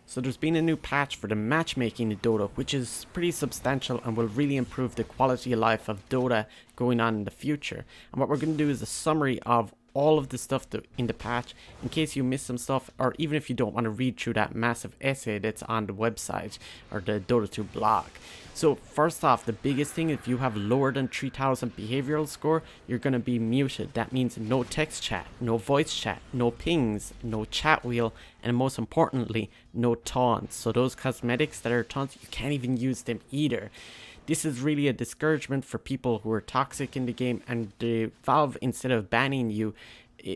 So there's been a new patch for the matchmaking in Dota, which is pretty substantial and will really improve the quality of life of Dota going on in the future. And what we're going to do is a summary of all of the stuff in the patch, in case you missed some stuff, or even if you don't want to read through that massive essay that's on the website or the Dota 2 blog. So first off, the biggest thing, if you have lower than 3000 behavioral score, you're going to be muted. That means no text chat, no voice chat, no pings, no chat wheel, and most importantly, no taunts. So those cosmetics that are taunts, you can't even use them either. This is really a discouragement for people who are toxic in the game, and the Valve, instead of banning you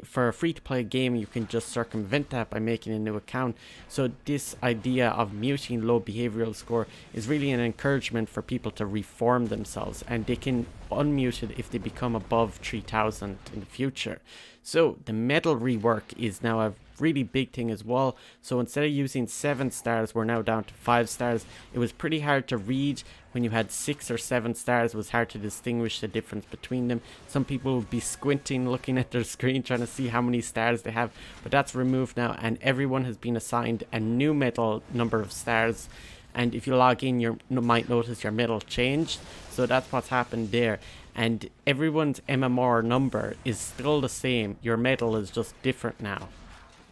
for a free-to-play game, you can just circumvent that by making a new account. So this idea of muting low behavioral score is really an encouragement for people to reform themselves, and they can unmute it if they become above 3000 in the future. So the medal rework is now a really big thing as well. So instead of using 7 stars, we're now down to 5 stars. It was pretty hard to read when you had 6 or 7 stars. It was hard to distinguish the difference between them. Some people would be squinting, looking at their screen, trying to see how many stars they have, but that's removed now, and everyone has been assigned a new medal number of stars. And if you log in, you might notice your medal changed. So that's what's happened there. And everyone's MMR number is still the same. Your medal is just different now.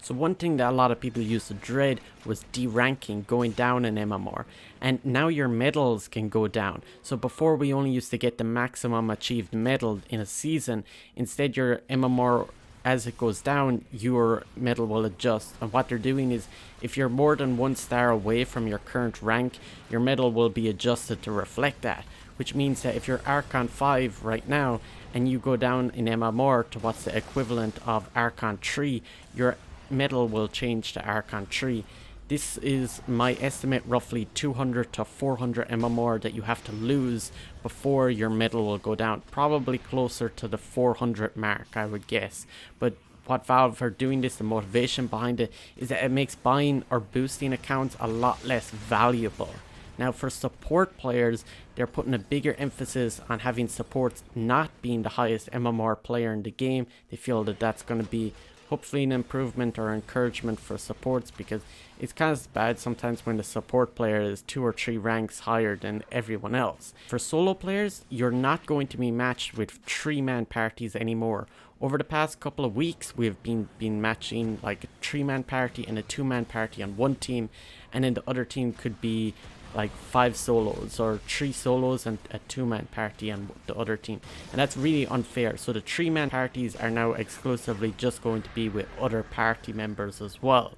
So one thing that a lot of people used to dread was deranking, going down in MMR, and now your medals can go down. So before, we only used to get the maximum achieved medal in a season. Instead, your MMR, as it goes down, your medal will adjust. And what they're doing is, if you're more than 1 star away from your current rank, your medal will be adjusted to reflect that. Which means that if you're Archon 5 right now and you go down in MMR to what's the equivalent of Archon 3, your medal will change to Archon 3. This is my estimate, roughly 200 to 400 MMR that you have to lose before your medal will go down. Probably closer to the 400 mark, I would guess. But what Valve are doing this, the motivation behind it, is that it makes buying or boosting accounts a lot less valuable. Now for support players, they're putting a bigger emphasis on having supports not being the highest MMR player in the game. They feel that that's going to be hopefully an improvement or encouragement for supports, because it's kind of bad sometimes when the support player is 2 or 3 ranks higher than everyone else. For solo players, you're not going to be matched with 3-man parties anymore. Over the past couple of weeks, we've been matching like a 3-man party and a 2-man party on one team, and then the other team could be like 5 solos or 3 solos and a 2-man party on the other team, and that's really unfair. So the 3-man parties are now exclusively just going to be with other party members as well.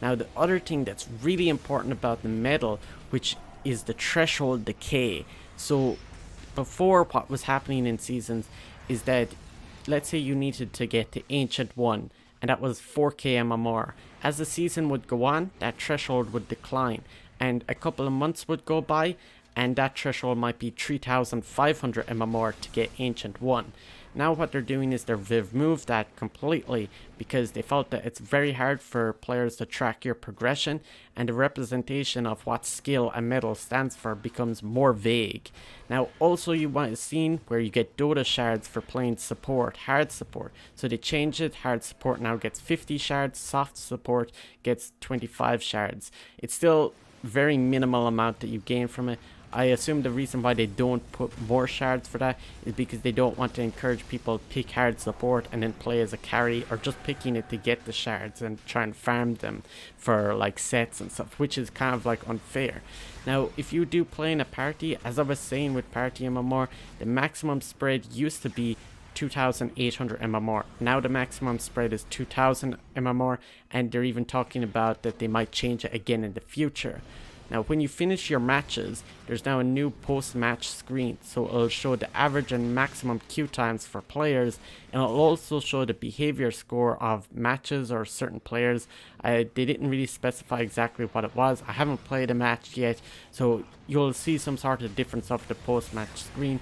Now the other thing that's really important about the medal, which is the threshold decay. So before, what was happening in seasons is that, let's say you needed to get to Ancient 1, and that was 4k MMR. As the season would go on, that threshold would decline, and a couple of months would go by, and that threshold might be 3500 MMR to get Ancient 1. Now what they're doing is they've removed that completely, because they felt that it's very hard for players to track your progression, and the representation of what skill a medal stands for becomes more vague. Now also, you might have seen where you get Dota shards for playing support, hard support. So they changed it. Hard support now gets 50 shards, soft support gets 25 shards. It's still very minimal amount that you gain from it. I assume the reason why they don't put more shards for that is because they don't want to encourage people to pick hard support and then play as a carry, or just picking it to get the shards and try and farm them for like sets and stuff, which is kind of like unfair. Now if you do play in a party, as I was saying with Party MMR, the maximum spread used to be 2800 MMR. Now the maximum spread is 2000 MMR, and they're even talking about that they might change it again in the future. Now when you finish your matches, there's now a new post-match screen, so it'll show the average and maximum queue times for players, and it'll also show the behavior score of matches or certain players. They didn't really specify exactly what it was. I haven't played a match yet, so you'll see some sort of difference of the post-match screen.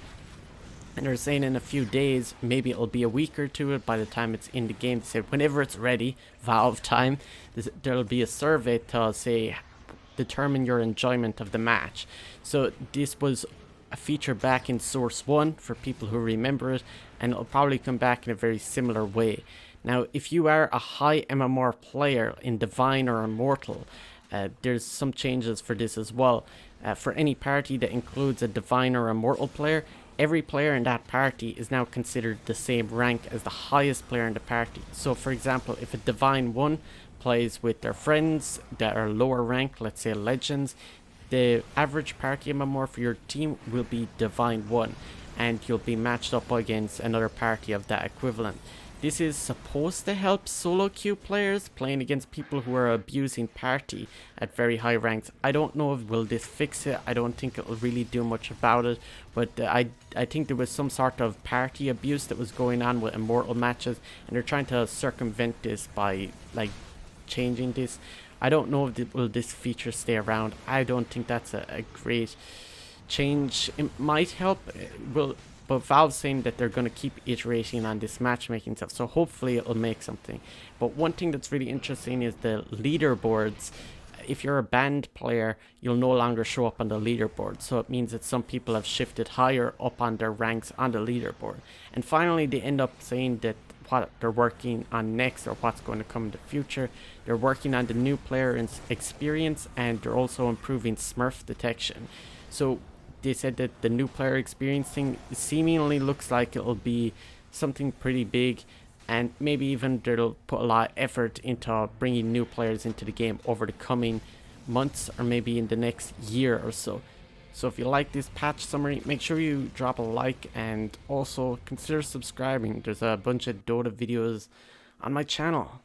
And they're saying in a few days, maybe it'll be a week or two by the time it's in the game. They said whenever it's ready, Valve time, there'll be a survey to say determine your enjoyment of the match. So this was a feature back in Source 1 for people who remember it, and it'll probably come back in a very similar way. Now if you are a high MMR player in Divine or Immortal, there's some changes for this as well. For any party that includes a divine or a mortal player, every player in that party is now considered the same rank as the highest player in the party. So for example, if a divine 1 plays with their friends that are lower rank, let's say legends, the average party MMR for your team will be divine 1, and you'll be matched up against another party of that equivalent. This is supposed to help solo queue players playing against people who are abusing party at very high ranks. I don't know if will this fix it. I don't think it will really do much about it, but I think there was some sort of party abuse that was going on with immortal matches, and they're trying to circumvent this by like changing this. I don't know if will this feature stay around. I don't think that's a great change. It might help. But Valve's saying that they're going to keep iterating on this matchmaking stuff, so hopefully it'll make something. But one thing that's really interesting is the leaderboards. If you're a banned player, you'll no longer show up on the leaderboard, so it means that some people have shifted higher up on their ranks on the leaderboard. And finally, they end up saying that what they're working on next, or what's going to come in the future, they're working on the new player experience, and they're also improving Smurf detection. So they said that the new player experience thing seemingly looks like it'll be something pretty big, and maybe even they'll put a lot of effort into bringing new players into the game over the coming months, or maybe in the next year or so. So if you like this patch summary, make sure you drop a like, and also consider subscribing. There's a bunch of Dota videos on my channel.